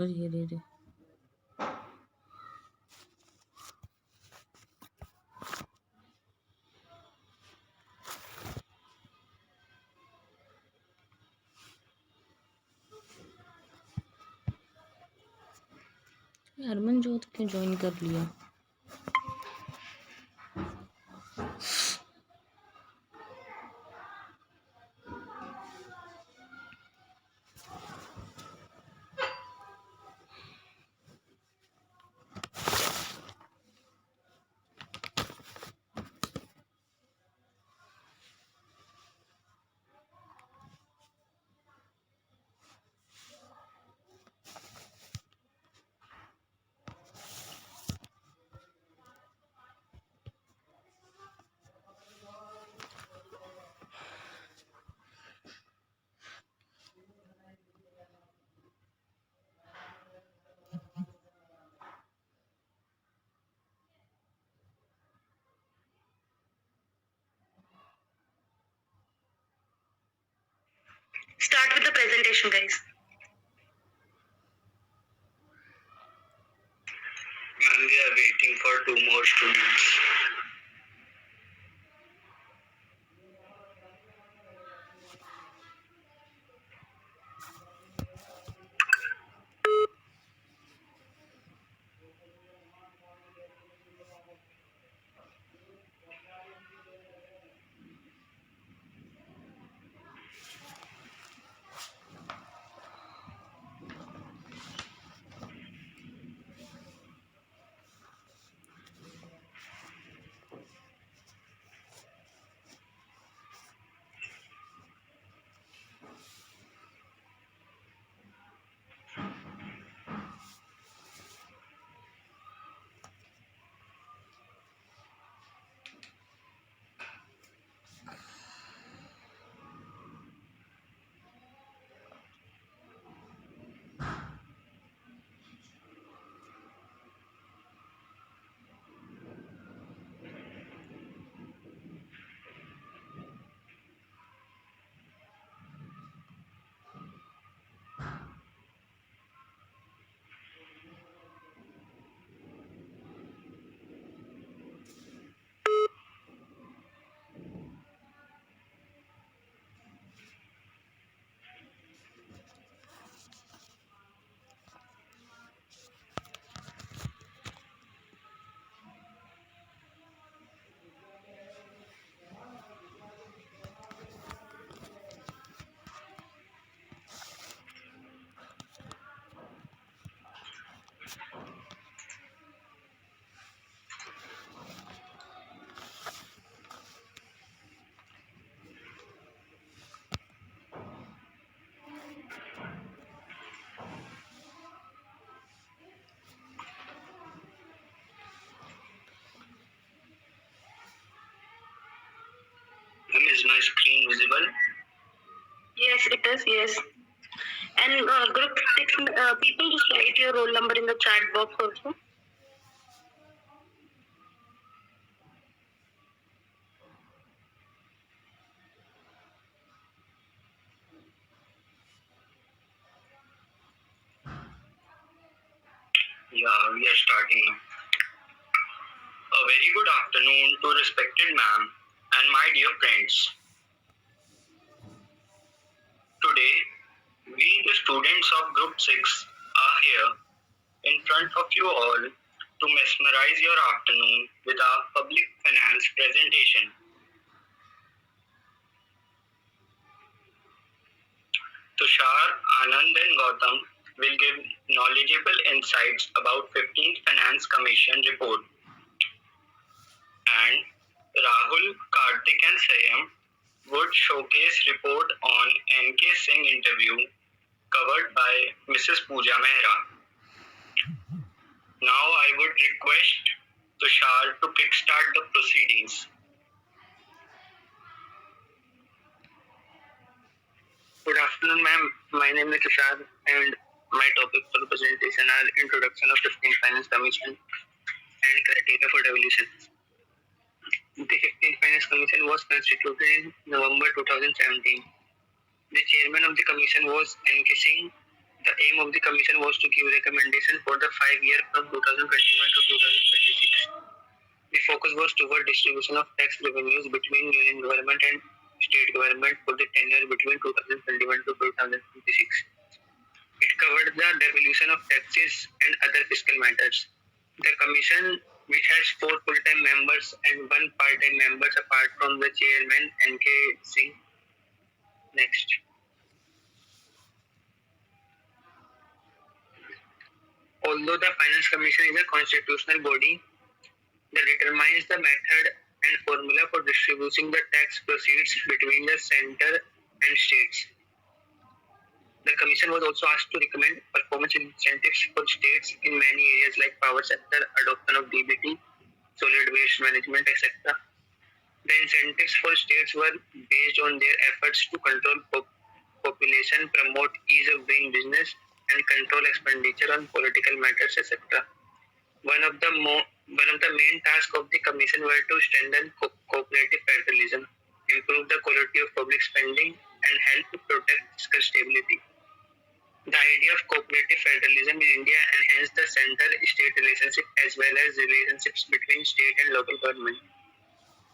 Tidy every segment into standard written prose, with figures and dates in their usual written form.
अरे अरे अरे हरमनजोत क्यों ज्वाइन कर लिया? Start with the presentation, guys. Ma'am, we are waiting for 2 more students. Ma'am, is my screen visible? Yes, it is. Yes. And group 6 people, just write your roll number in the chat box also. Yeah, we are starting. A very good afternoon to respected ma'am and my dear friends. Today, we the students of Group 6 are here in front of you all to mesmerize your afternoon with our public finance presentation. Tushar, Anand and Gautam will give knowledgeable insights about 15th Finance Commission report. And Rahul, Karthik and Sayam would showcase report on NK Singh interview covered by Mrs. Pooja Mehra. Now I would request Tushar to kickstart the proceedings. Good afternoon, ma'am. My name is Tushar and my topic for the presentation are introduction of 15th Finance Commission and criteria for devolution. The 15th Finance Commission was constituted in November 2017. The chairman of the commission was N.K. Singh The aim of the commission was to give recommendation for the 5 year from 2021 to 2026. The focus was toward distribution of tax revenues between union government and state government for the tenure between 2021 to 2026. It covered the devolution of taxes and other fiscal matters. The commission, which has 4 full-time members and 1 part-time member apart from the chairman N.K. Singh. Next. Although the Finance Commission is a constitutional body that determines the method and formula for distributing the tax proceeds between the center and states, the Commission was also asked to recommend performance incentives for states in many areas like power sector, adoption of DBT, solid waste management, etc. The incentives for states were based on their efforts to control population, promote ease of doing business, and control expenditure on political matters, etc. One of the main tasks of the Commission were to strengthen cooperative federalism, improve the quality of public spending, and help to protect fiscal stability. The idea of cooperative federalism in India enhanced the center-state relationship as well as relationships between state and local government.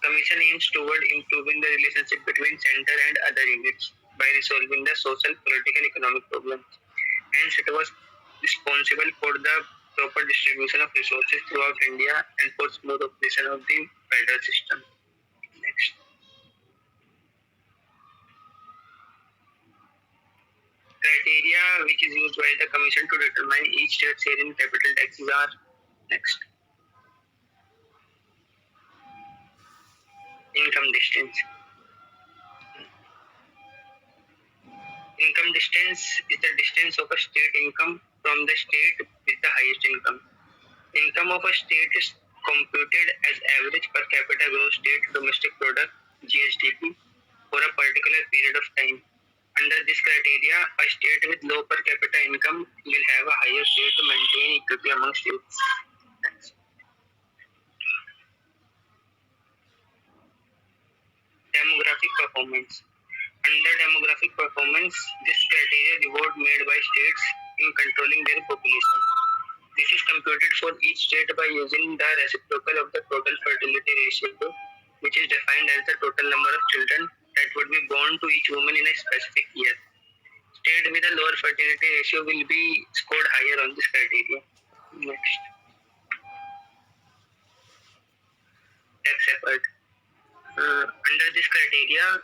Commission aims toward improving the relationship between center and other units by resolving the social, political, economic problems. Hence, it was responsible for the proper distribution of resources throughout India and for smooth operation of the federal system. Next. Criteria which is used by the Commission to determine each state's share in capital taxes are next. Income distance. Income distance is the distance of a state income from the state with the highest income. Income of a state is computed as average per capita gross state domestic product (GSDP) for a particular period of time. Under this criteria, a state with low per capita income will have a higher share to maintain equity among states. Demographic performance. Under demographic performance, this criteria reward made by states in controlling their population. This is computed for each state by using the reciprocal of the total fertility ratio, which is defined as the total number of children that would be born to each woman in a specific year. State with a lower fertility ratio will be scored higher on this criteria. Next. Tax effort. Under this criteria,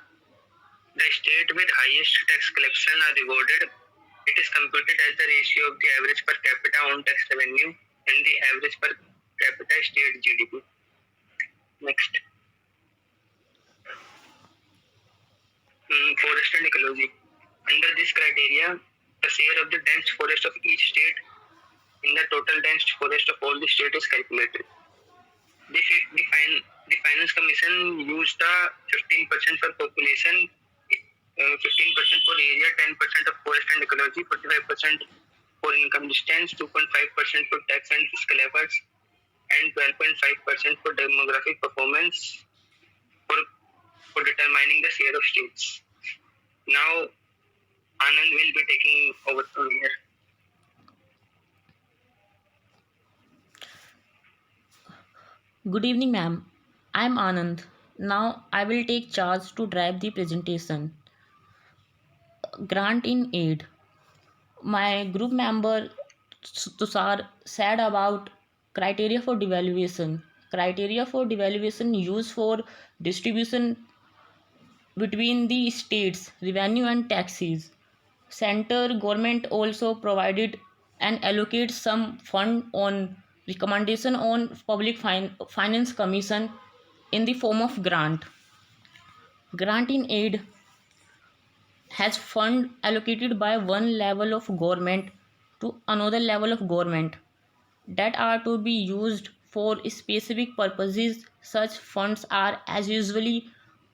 the state with highest tax collection are rewarded. It is computed as the ratio of the average per capita on tax revenue and the average per capita state GDP. Next. Forest and ecology. Under this criteria, the share of the dense forest of each state in the total dense forest of all the state is calculated. The Finance Commission used the 15% for population, 15% for area, 10% of forest and ecology, 45% for income distance, 2.5% for tax and fiscal efforts, and 12.5% for demographic performance for determining the share of states. Now, Anand will be taking over from here. Good evening, ma'am. I am Anand. Now I will take charge to drive the presentation. Grant in aid. My group member Tushar said about criteria for devaluation. Criteria for devaluation used for distribution between the states, revenue and taxes. Center government also provided and allocates some fund on recommendation on public finance commission in the form of grant. Grant in aid has fund allocated by one level of government to another level of government that are to be used for specific purposes. Such funds are as usually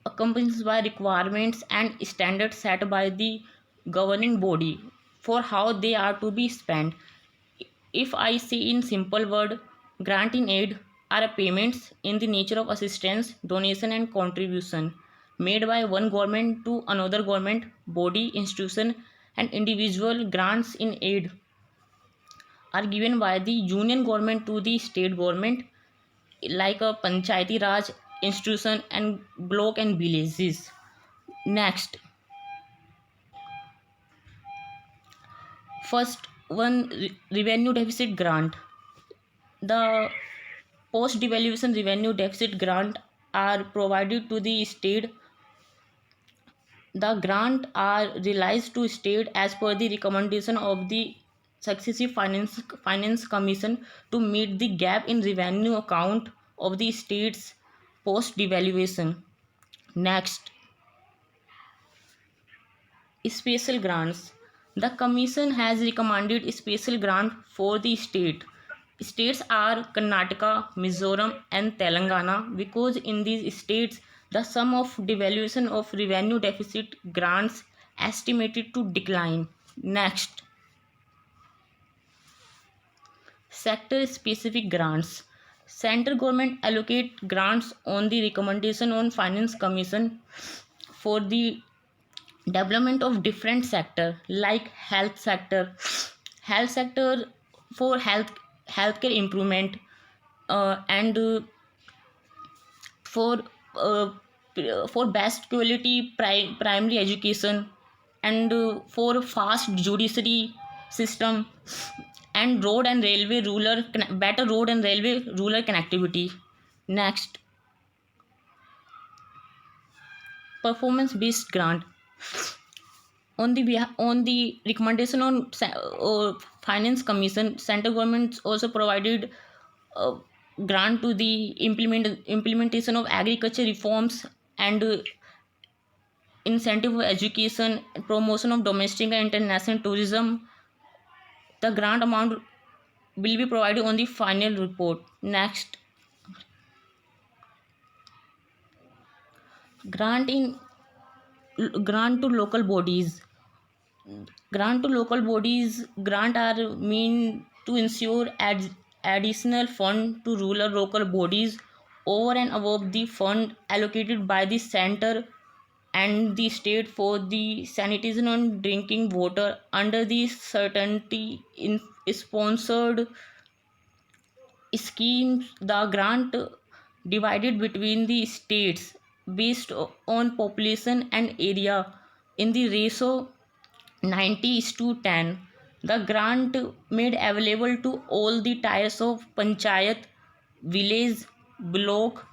accompanied by requirements and standards set by the governing body for how they are to be spent. If I say in simple word, grant in aid are payments in the nature of assistance, donation and contribution made by one government to another government body, institution and individual grants in aid are given by the union government to the state government, like a panchayati raj institution and block and villages. Next, first one, revenue deficit grant. The post devaluation revenue deficit grant are provided to the state. The grant are realized to state as per the recommendation of the successive finance commission to meet the gap in revenue account of the states post devaluation. Next, special grants. The commission has recommended special grant for the state. States are Karnataka, Mizoram, and Telangana because in these states the sum of devaluation of revenue deficit grants estimated to decline. Next, sector specific grants. Central government allocate grants on the recommendation on finance commission for the development of different sector like health sector for healthcare improvement, and for uh, for best quality primary education, and for fast judiciary system, and road and railway rural better road and railway rural connectivity. Next, performance based grant. On the recommendation on finance commission, central government also provided uh, grant to the implementation of agriculture reforms, and incentive of education, promotion of domestic and international tourism. The grant amount will be provided on the final report. Next, grant in grant to local bodies. Grant to local bodies grant are mean to ensure additional fund to rural local bodies over and above the fund allocated by the center and the state for the sanitation and drinking water under the certainty in sponsored schemes. The grant divided between the states based on population and area in the ratio 90 is to 10. The grant made available to all the tiers of panchayat, village, block,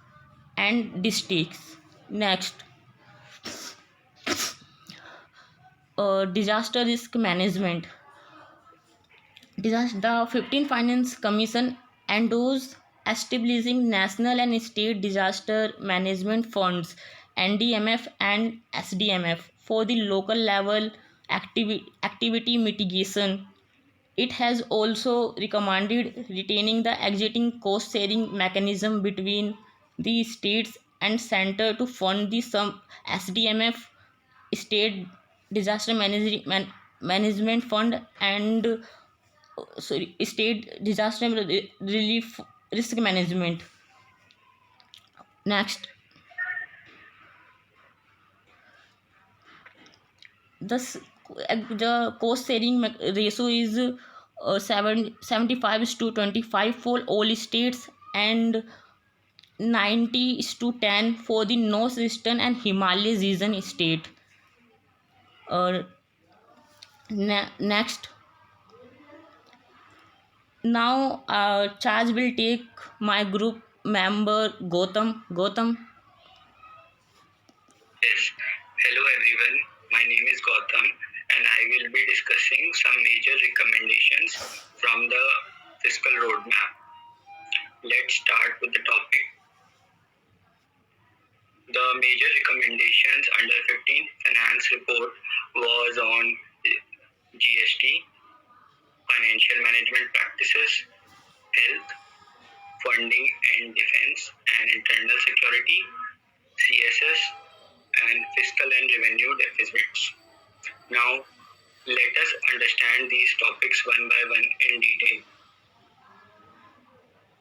and districts. Next, disaster risk management. The 15th Finance Commission endorsed establishing national and state disaster management funds (NDMF and SDMF) for the local level activity mitigation. It has also recommended retaining the existing cost sharing mechanism between the states and center to fund the some SDMF, state management fund, and state disaster relief risk management. Next, the cost sharing ratio is 75 is to 25 for all states, and 90 is to 10 for the northeastern and Himalayas region state. uh, Next, now charge will take my group member Gautam. Yes. Hello everyone. My name is Gautam and I will be discussing some major recommendations from the fiscal roadmap. Let's start with the topic. The major recommendations under 15th Finance Report was on GST, financial management practices, health, funding and defense and internal security, CSS, and fiscal and revenue deficits. Now, let us understand these topics one by one in detail.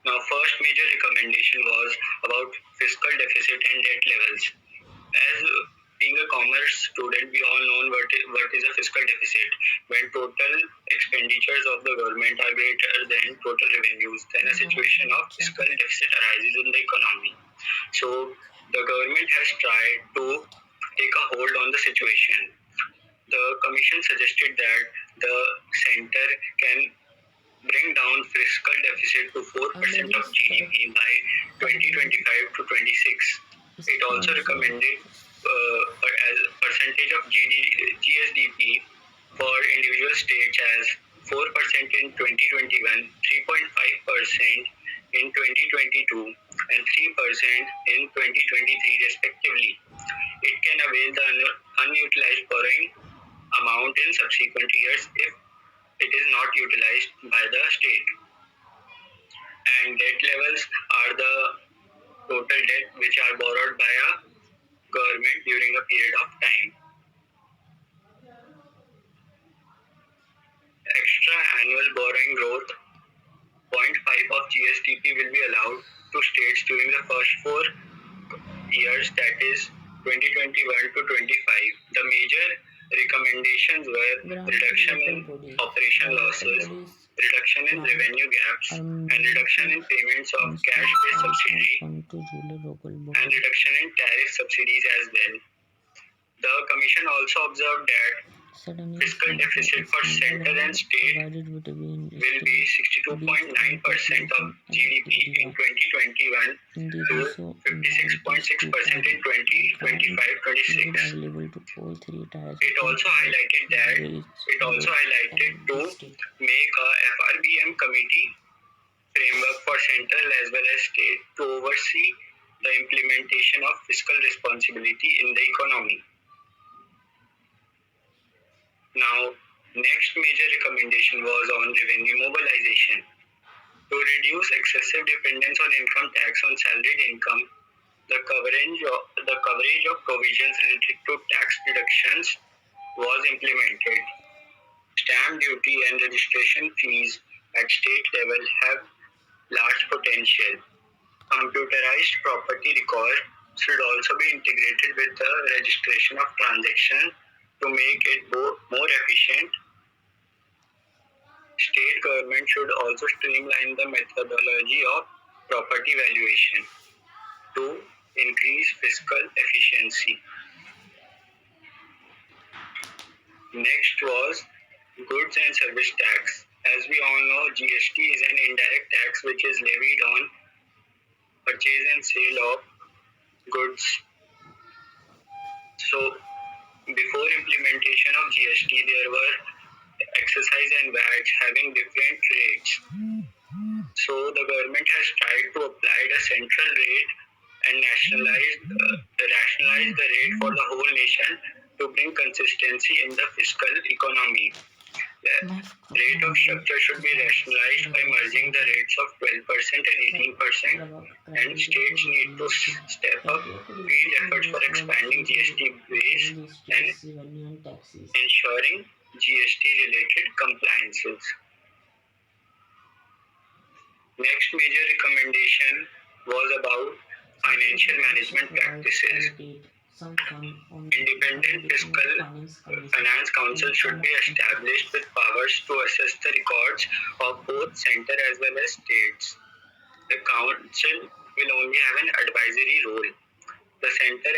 Now, first major recommendation was about fiscal deficit and debt levels. As being a commerce student, we all know what is a fiscal deficit. When total expenditures of the government are greater than total revenues, then a situation of fiscal deficit arises in the economy. So the government has tried to take a hold on the situation. The commission suggested that the center can bring down fiscal deficit to 4% of GDP by 2025 to 26. It also recommended as a percentage of GSDP for individual states as 4% in 2021, 3.5% in 2022, and 3% in 2023 respectively. It can avail the unutilized borrowing amount in subsequent years if it is not utilized by the state. And debt levels are the total debt which are borrowed by a government during a period of time. Extra annual borrowing growth 0.5 of GSDP will be allowed to states during the first 4 years, that is 2021 to 25. The major recommendations were reduction in operation losses, reduction in revenue gaps, and reduction in payments of cash-based subsidy, and reduction in tariff subsidies as well. The commission also observed that fiscal deficit for center and state will be 62.9% of GDP in 2021 to 56.6% in 2025-26. It also highlighted to make a FRBM committee framework for central as well as state to oversee the implementation of fiscal responsibility in the economy. Now, next major recommendation was on revenue mobilization. To reduce excessive dependence on income tax on salaried income, the coverage of provisions related to tax deductions was implemented. Stamp duty and registration fees at state level have large potential. Computerized property record should also be integrated with the registration of transactions to make it more efficient. State government should also streamline the methodology of property valuation to increase fiscal efficiency. Next was goods and service tax. As we all know, GST is an indirect tax which is levied on purchase and sale of goods. So, before implementation of GST, there were excise and VAT having different rates. So, the government has tried to apply the central rate and rationalize the rate for the whole nation to bring consistency in the fiscal economy. The rate of structure should be rationalized by merging the rates of 12% and 18%, and states need to step up field efforts for expanding GST base and ensuring GST related compliances. Next major recommendation was about financial management practices. Independent fiscal finance council should be established with powers to assess the records of both center as well as states. The council will only have an advisory role. The center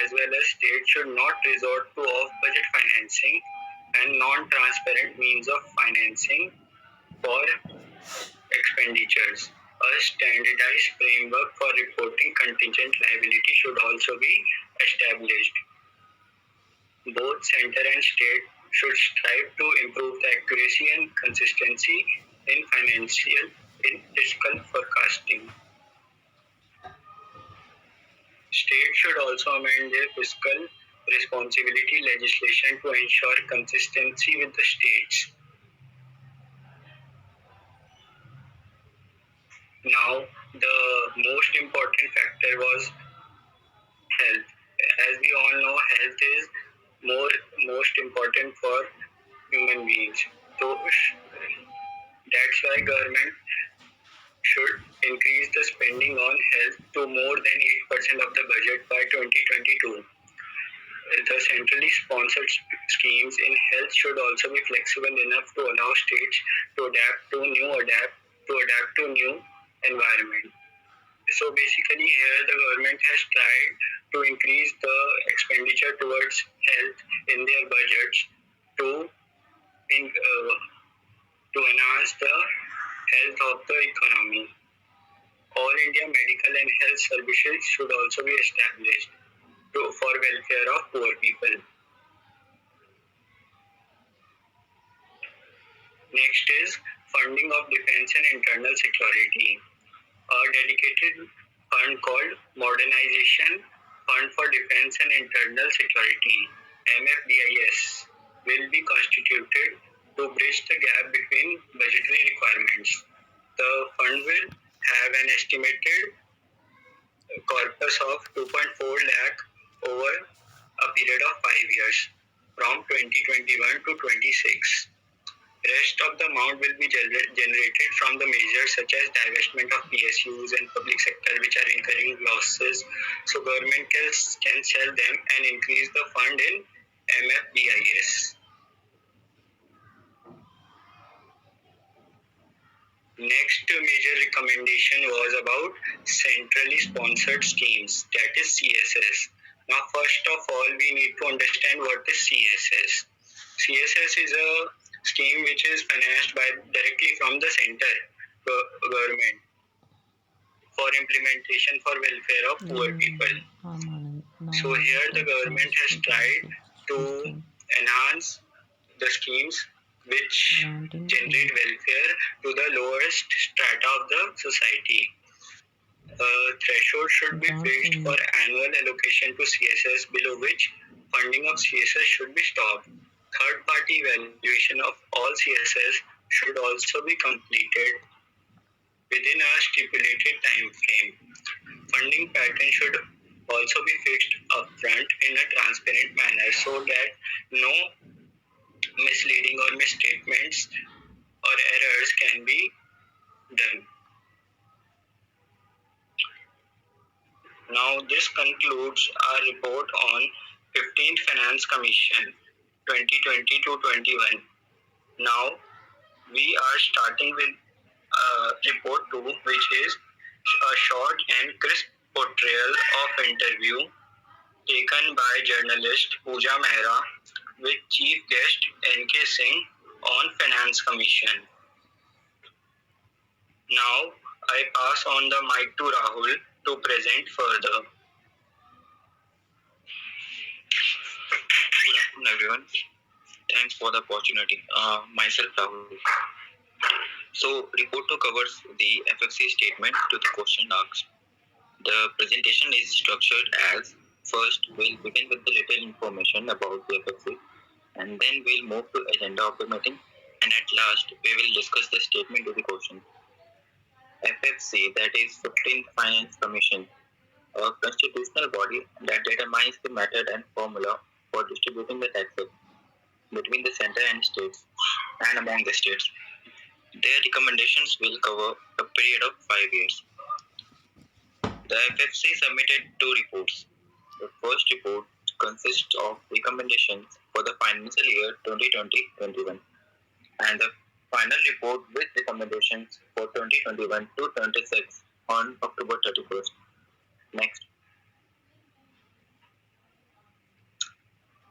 as well as state should not resort to off-budget financing and non-transparent means of financing for expenditures. A standardized framework for reporting contingent liability should also be established. Both center and state should strive to improve the accuracy and consistency in fiscal forecasting. States should also amend their fiscal responsibility legislation to ensure consistency with the states. Now, the most important factor was health. As we all know, health is most important for human beings. So that's why government should increase the spending on health to more than 8% of the budget by 2022. The centrally sponsored schemes in health should also be flexible enough to allow states to adapt to new environment. So basically, here the government has tried to increase the expenditure towards health in their budgets to in, to enhance the health of the economy. All India medical and health services should also be established for welfare of poor people. Next is funding of defense and internal security. A dedicated fund called Modernization Fund for Defense and Internal Security (MFDIS) will be constituted to bridge the gap between budgetary requirements. The fund will have an estimated corpus of 2.4 lakh over a period of 5 years from 2021 to 26. Rest of the amount will be generated from the measures such as divestment of PSUs and public sector which are incurring losses. So government can sell them and increase the fund in MFDIS. Next major recommendation was about centrally sponsored schemes, that is CSS. Now first of all we need to understand what is CSS. CSS is a scheme which is financed directly from the center government for implementation for welfare of poor people. So here the government has tried to enhance the schemes which generate welfare to the lowest strata of the society. Threshold should be fixed for annual allocation to CSS, below which funding of CSS should be stopped. Third-party evaluation of all CSS should also be completed within a stipulated time frame. Funding pattern should also be fixed upfront in a transparent manner so that no misleading or misstatements or errors can be done. Now this concludes our report on 15th Finance Commission 2020-21. Now we are starting with report 2, which is a short and crisp portrayal of interview taken by journalist Pooja Mehra with Chief Guest N.K. Singh on Finance Commission. Now I pass on the mic to Rahul to present further. Good afternoon, everyone. Thanks for the opportunity. Myself, Rahul. So, report 2 covers the FFC statement to the question asked. The presentation is structured as: first, we'll begin with the little information about the FFC, and then we'll move to agenda of the meeting, and at last, we will discuss the statement to the question. FFC, that is 15th Finance Commission, a constitutional body that determines the method and formula for distributing the taxes between the center and states and among the states. Their recommendations will cover a period of 5 years. The FFC submitted 2 reports. The first report consists of recommendations for the financial year 2020-21 and the final report with recommendations for 2021 to 26 on October 31st. Next.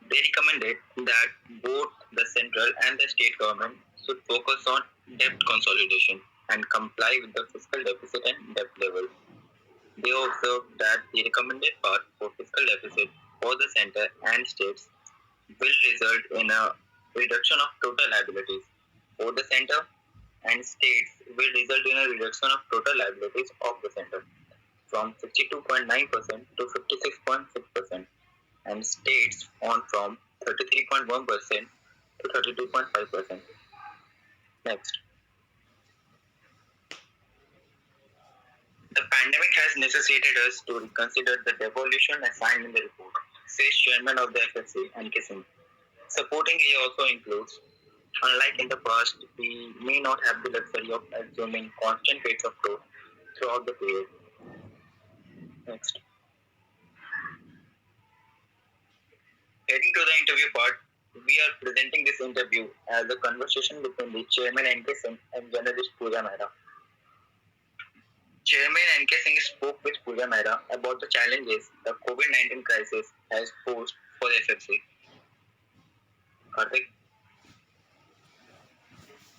They recommended that both the central and the state government should focus on debt consolidation and comply with the fiscal deficit and debt level. They observed that the recommended path for fiscal deficit for the center and states will result in a reduction of total liabilities for the center, and states will result in a reduction of total liabilities of the center from 62.9% to 56.6%, and states on from 33.1% to 32.5%. Next. The pandemic has necessitated us to reconsider the devolution assigned in the report, says Chairman of the FFC, N.K. Singh. Supporting he also includes: unlike in the past, we may not have the luxury of assuming constant rates of growth throughout the period. Next. Heading to the interview part, we are presenting this interview as a conversation between the Chairman N.K. Singh and journalist Pooja Mehra. Chairman N.K. Singh spoke with Pooja Mehra about the challenges the COVID-19 crisis has posed for the FFC. Karthik?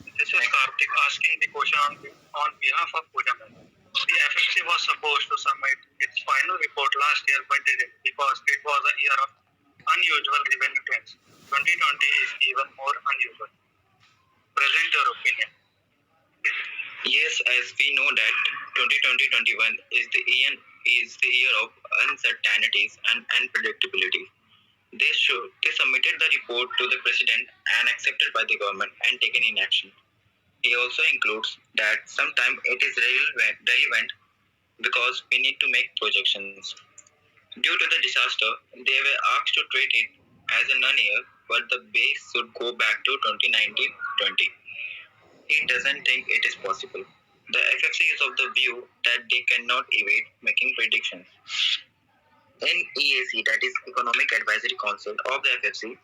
This is Karthik asking the question on behalf of Pooja Mehra. The FFC was supposed to submit its final report last year but didn't because it was a year of unusual revenue trends. 2020 is even more unusual. Present your opinion. Yes, as we know that 2020-21 is the year of uncertainties and unpredictability. They submitted the report to the president and accepted by the government and taken in action. He also includes that sometimes it is relevant because we need to make projections. Due to the disaster, they were asked to treat it as a non-year, but the base should go back to 2019-20. He doesn't think it is possible. The FFC is of the view that they cannot evade making predictions. In EAC, that is Economic Advisory Council of the FFC,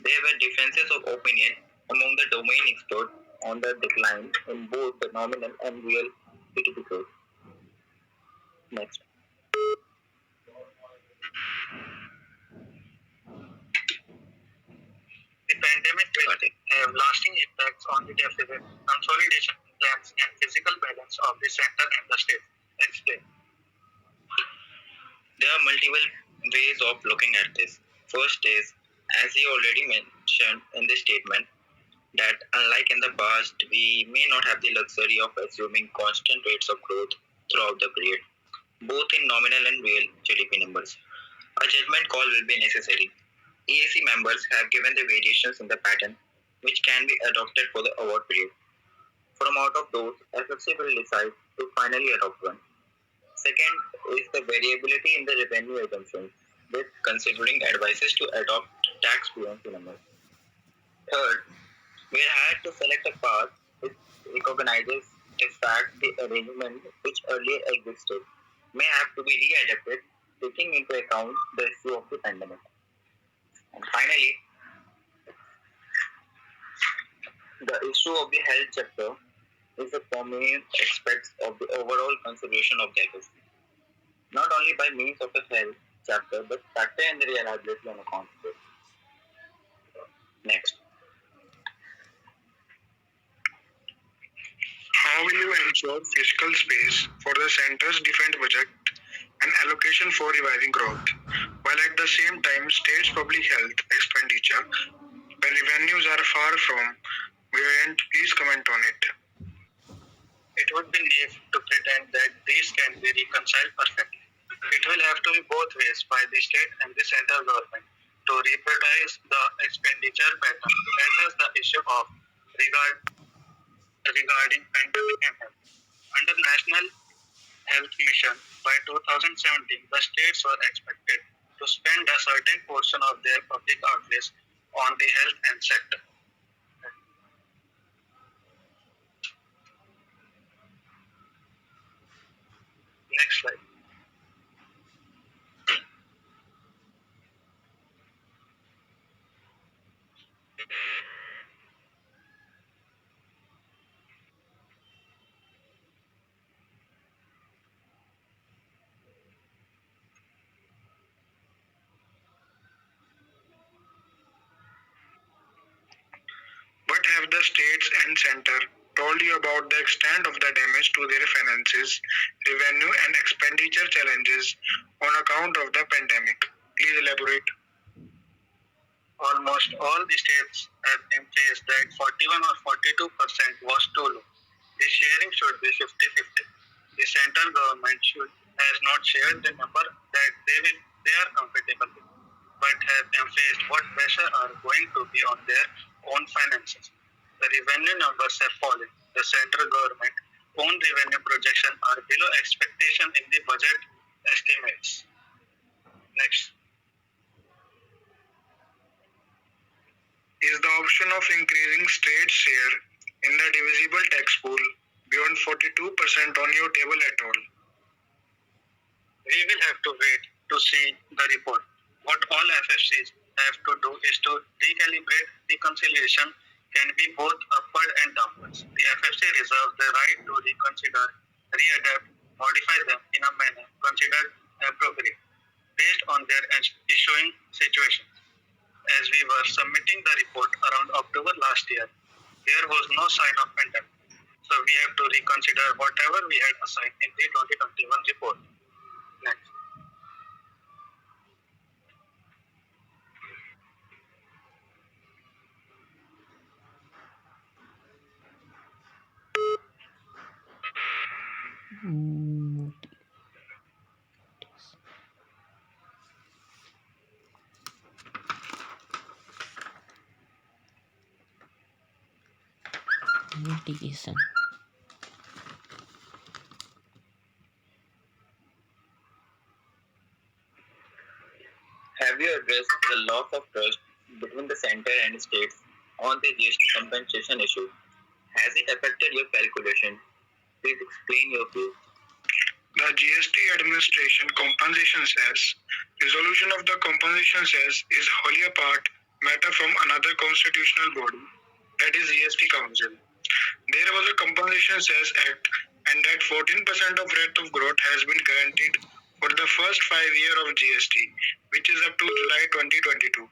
there were differences of opinion among the domain experts on the decline in both the nominal and real GDP growth. Next. The pandemic will have lasting impacts on the deficit, consolidation plans, and physical balance of the center and the state. Explain. There are multiple ways of looking at this. First is, as he already mentioned in the statement, that unlike in the past, we may not have the luxury of assuming constant rates of growth throughout the period, both in nominal and real GDP numbers. A judgment call will be necessary. EAC members have given the variations in the pattern, which can be adopted for the award period. From out of those, FFC will decide to finally adopt one. Second is the variability in the revenue assumptions, with considering advices to adopt tax fluency numbers. Third, we had to select a path which recognizes the fact the arrangement which earlier existed may have to be readapted, taking into account the issue of the pandemic. And finally, the issue of the health sector is a prominent aspect of the overall consideration of the FFC. Not only by means of a health chapter, but factor in the reliability on account of it. Next. How will you ensure fiscal space for the center's defense budget and allocation for reviving growth, while at the same time states' public health expenditure, when revenues are far from buoyant? Please comment on it. It would be naive to pretend that these can be reconciled perfectly. It will have to be both ways by the state and the central government to reprioritize the expenditure pattern, as is the issue of regarding pandemic and health. Under National Health Mission, by 2017, the states were expected to spend a certain portion of their public outlays on the health and sector. Next slide. What have the states and center told you about the extent of the damage to their finances, revenue and expenditure challenges on account of the pandemic? Please elaborate. Almost all the states have emphasized that 41 or 42% was too low. The sharing should be 50-50. The central government has not shared the number that they are comfortable with, but have emphasized what pressure are going to be on their own finances. The revenue numbers have fallen. The central government own revenue projections are below expectation in the budget estimates. Next. Is the option of increasing state share in the divisible tax pool beyond 42% on your table at all? We will have to wait to see the report. What all FFCs have to do is to recalibrate reconciliation can be both upward and downwards. The FFC reserves the right to reconsider, readapt, modify them in a manner considered appropriate based on their issuing situations. As we were submitting the report around October last year, there was no sign of pandemic. So we have to reconsider whatever we had assigned in the 2021 report. Next. Mitigation. Have you addressed the loss of trust between the center and states on the GST compensation issue? Has it affected your calculation? Please explain your view. The GST administration compensation cess, resolution of the compensation cess is wholly apart matter from another constitutional body, that is GST Council. There was a compensation cess act and that 14% of rate of growth has been guaranteed for the first 5 years of GST, which is up to July 2022.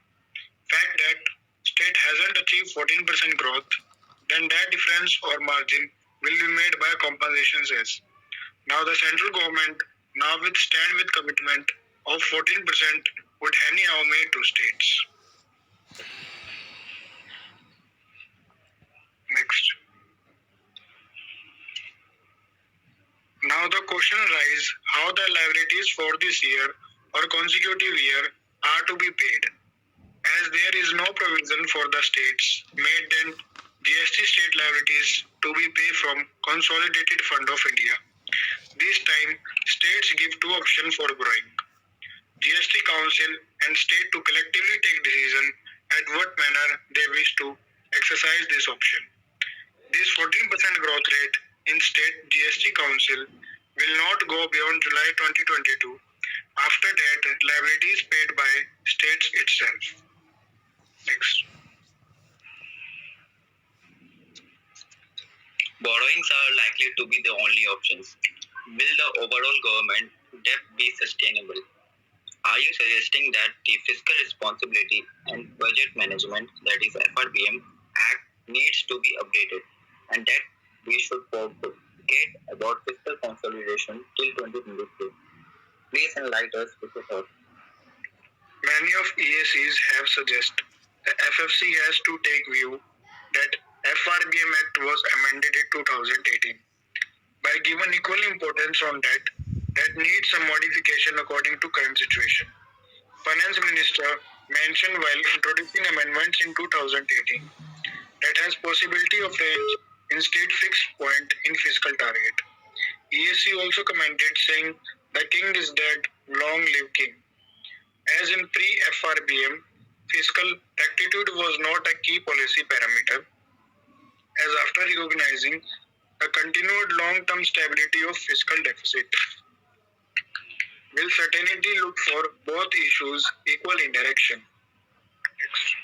Fact that state hasn't achieved 14% growth, then that difference or margin will be made by compensation cess. Now the central government now with stand with commitment of 14% would anyhow made to states. Next. Now the question arises how the liabilities for this year or consecutive year are to be paid. As there is no provision for the states made then GST state liabilities to be paid from Consolidated Fund of India. This time, states give two options for borrowing. GST Council and state to collectively take decision at what manner they wish to exercise this option. This 14% growth rate in state GST Council will not go beyond July 2022. After that, liability is paid by states itself. Next. Borrowings are likely to be the only options. Will the overall government debt be sustainable? Are you suggesting that the Fiscal Responsibility and Budget Management, that is FRBM, Act needs to be updated and that we should forget about fiscal consolidation till 2023? Please enlighten us with your thoughts. Many of EACs have suggested the FFC has to take view that FRBM Act was amended in 2018 by giving equal importance on that needs some modification according to current situation. Finance Minister mentioned while introducing amendments in 2018 that has possibility of range in state fixed point in fiscal target. EAC also commented saying the king is dead, long live king. As in pre-FRBM, fiscal rectitude was not a key policy parameter, as after recognizing the continued long-term stability of fiscal deficit, will certainly look for both issues equal in direction. Next.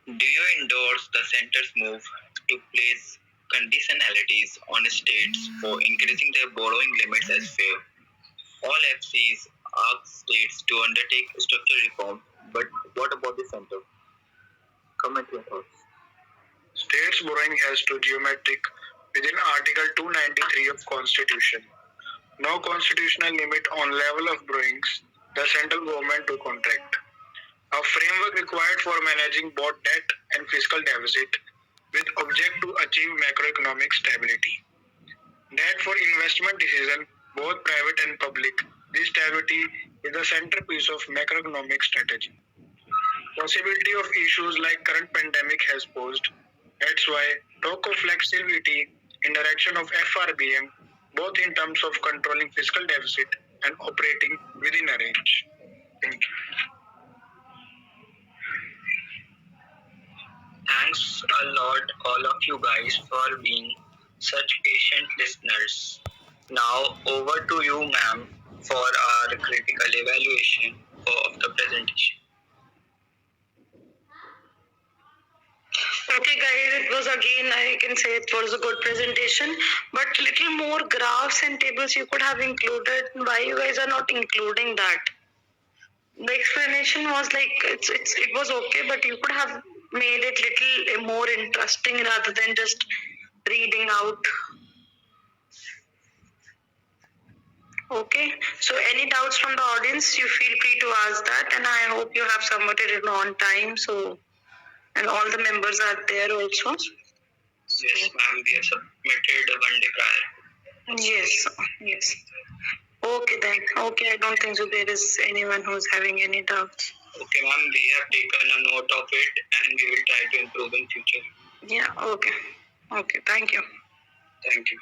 Do you endorse the center's move to place conditionalities on states for increasing their borrowing limits as fair? All FCs ask states to undertake structural reform, but what about the center? Comment your thoughts. States borrowing has to geometric within Article 293 of Constitution. No constitutional limit on level of borrowings the central government to contract. A framework required for managing both debt and fiscal deficit with object to achieve macroeconomic stability. That for investment decision, both private and public, this stability is the centerpiece of macroeconomic strategy. Possibility of issues like current pandemic has posed. That's why talk of flexibility in direction of FRBM, both in terms of controlling fiscal deficit and operating within a range. Thank you. Thanks a lot, all of you guys, for being such patient listeners. Now, over to you, ma'am. for our critical evaluation of the presentation. Okay, guys, it was again, I can say it was a good presentation, but little more graphs and tables you could have included. Why you guys are not including that? The explanation was like it was okay, but you could have made it little more interesting rather than just reading out. Okay, so any doubts from the audience, you feel free to ask that, and I hope you have submitted it on time. So, and all the members are there also. Yes, ma'am, we have submitted one day prior. Yes, yes. Okay then. Okay, I don't think so there is anyone who's having any doubts. Okay, ma'am, we have taken a note of it and we will try to improve in future. Yeah, okay. Okay, thank you. Thank you.